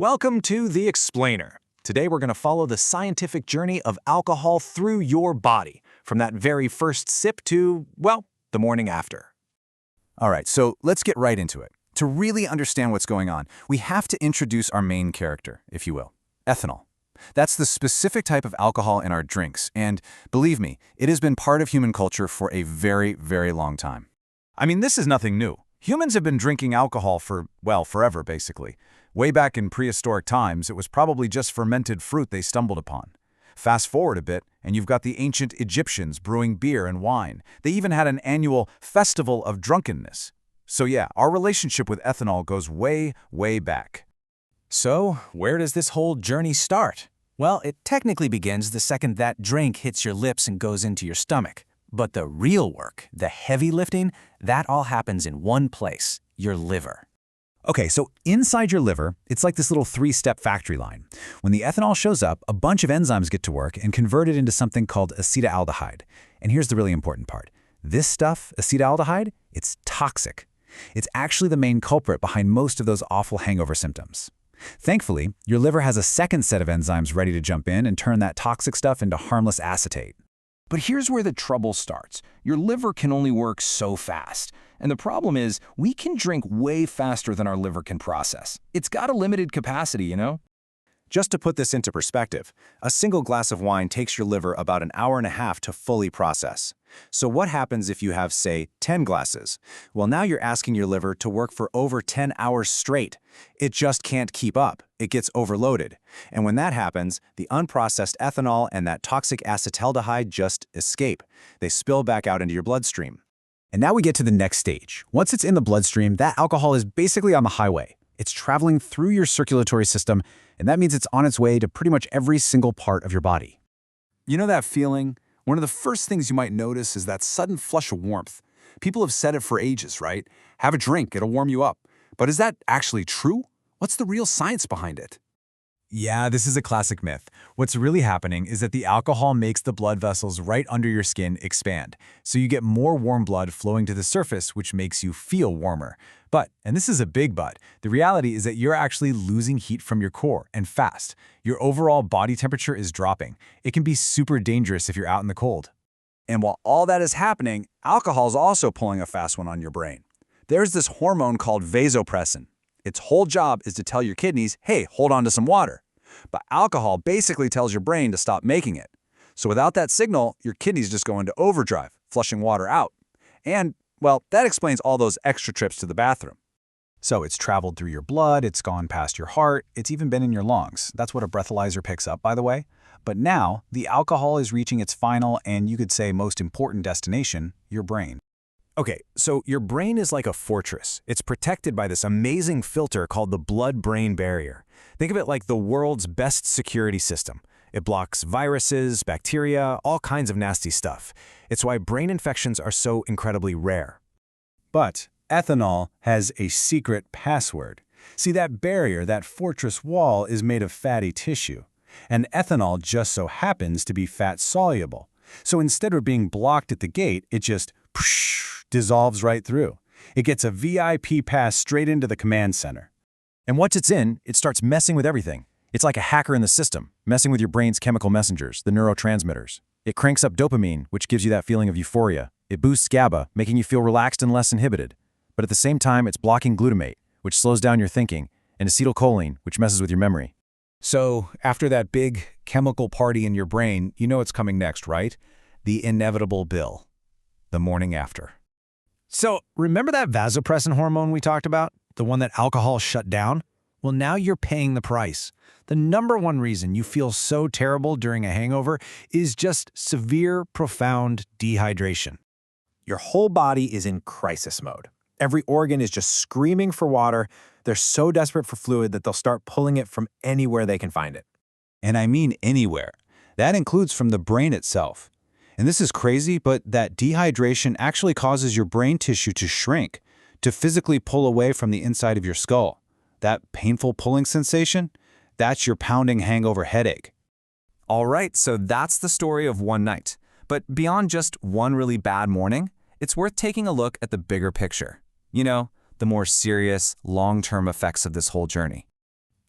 Welcome to The Explainer. Today we're going to follow the scientific journey of alcohol through your body, from that very first sip to, well, the morning after. All right, so let's get right into it. To really understand what's going on, we have to introduce our main character, if you will, ethanol. That's the specific type of alcohol in our drinks, and believe me, it has been part of human culture for a very, very long time. I mean, this is nothing new. Humans have been drinking alcohol for, well, forever, basically. Way back in prehistoric times, it was probably just fermented fruit they stumbled upon. Fast forward a bit, and you've got the ancient Egyptians brewing beer and wine. They even had an annual festival of drunkenness. So yeah, our relationship with ethanol goes way, way back. So, where does this whole journey start? Well, it technically begins the second that drink hits your lips and goes into your stomach. But the real work, the heavy lifting, that all happens in one place, your liver. Okay, so inside your liver, it's like this little three-step factory line. When the ethanol shows up, a bunch of enzymes get to work and convert it into something called acetaldehyde. And here's the really important part. This stuff, acetaldehyde, it's toxic. It's actually the main culprit behind most of those awful hangover symptoms. Thankfully, your liver has a second set of enzymes ready to jump in and turn that toxic stuff into harmless acetate. But here's where the trouble starts. Your liver can only work so fast. And the problem is, we can drink way faster than our liver can process. It's got a limited capacity, you know? Just to put this into perspective, a single glass of wine takes your liver about an hour and a half to fully process. So what happens if you have, say, 10 glasses? Well, now you're asking your liver to work for over 10 hours straight. It just can't keep up. It gets overloaded. And when that happens, the unprocessed ethanol and that toxic acetaldehyde just escape. They spill back out into your bloodstream. And now we get to the next stage. Once it's in the bloodstream, that alcohol is basically on the highway. It's traveling through your circulatory system, and that means it's on its way to pretty much every single part of your body. You know that feeling? One of the first things you might notice is that sudden flush of warmth. People have said it for ages, right? Have a drink, it'll warm you up. But is that actually true? What's the real science behind it? Yeah, this is a classic myth. What's really happening is that the alcohol makes the blood vessels right under your skin expand. So you get more warm blood flowing to the surface, which makes you feel warmer. But, and this is a big but, the reality is that you're actually losing heat from your core, and fast. Your overall body temperature is dropping. It can be super dangerous if you're out in the cold. And while all that is happening, alcohol is also pulling a fast one on your brain. There's this hormone called vasopressin. Its whole job is to tell your kidneys, hey, hold on to some water. But alcohol basically tells your brain to stop making it. So without that signal, your kidneys just go into overdrive, flushing water out. And, well, that explains all those extra trips to the bathroom. So it's traveled through your blood, it's gone past your heart, it's even been in your lungs. That's what a breathalyzer picks up, by the way. But now, the alcohol is reaching its final and you could say most important destination, your brain. Okay, so your brain is like a fortress. It's protected by this amazing filter called the blood-brain barrier. Think of it like the world's best security system. It blocks viruses, bacteria, all kinds of nasty stuff. It's why brain infections are so incredibly rare. But ethanol has a secret password. See, that barrier, that fortress wall, is made of fatty tissue. And ethanol just so happens to be fat-soluble. So instead of being blocked at the gate, it just dissolves right through. It gets a VIP pass straight into the command center. And once it's in, it starts messing with everything. It's like a hacker in the system, messing with your brain's chemical messengers, the neurotransmitters. It cranks up dopamine, which gives you that feeling of euphoria. It boosts GABA, making you feel relaxed and less inhibited. But at the same time, it's blocking glutamate, which slows down your thinking, and acetylcholine, which messes with your memory. So, after that big chemical party in your brain, you know what's coming next, right? The inevitable bill. The morning after. So, remember that vasopressin hormone we talked about? The one that alcohol shut down? Well, now you're paying the price. The number one reason you feel so terrible during a hangover is just severe, profound dehydration. Your whole body is in crisis mode. Every organ is just screaming for water. They're so desperate for fluid that they'll start pulling it from anywhere they can find it. And I mean anywhere. That includes from the brain itself. And this is crazy, but that dehydration actually causes your brain tissue to shrink, to physically pull away from the inside of your skull. That painful pulling sensation, that's your pounding hangover headache. All right, so that's the story of one night. But beyond just one really bad morning, it's worth taking a look at the bigger picture. You know, the more serious, long-term effects of this whole journey.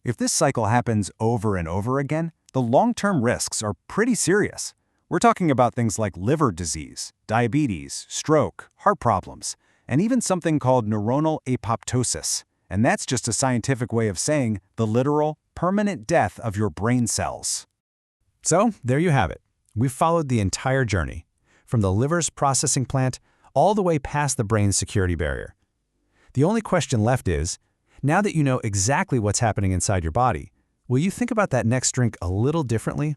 If this cycle happens over and over again, the long-term risks are pretty serious. We're talking about things like liver disease, diabetes, stroke, heart problems, and even something called neuronal apoptosis. And that's just a scientific way of saying the literal, permanent death of your brain cells. So, there you have it. We've followed the entire journey, from the liver's processing plant all the way past the brain's security barrier. The only question left is, now that you know exactly what's happening inside your body, will you think about that next drink a little differently?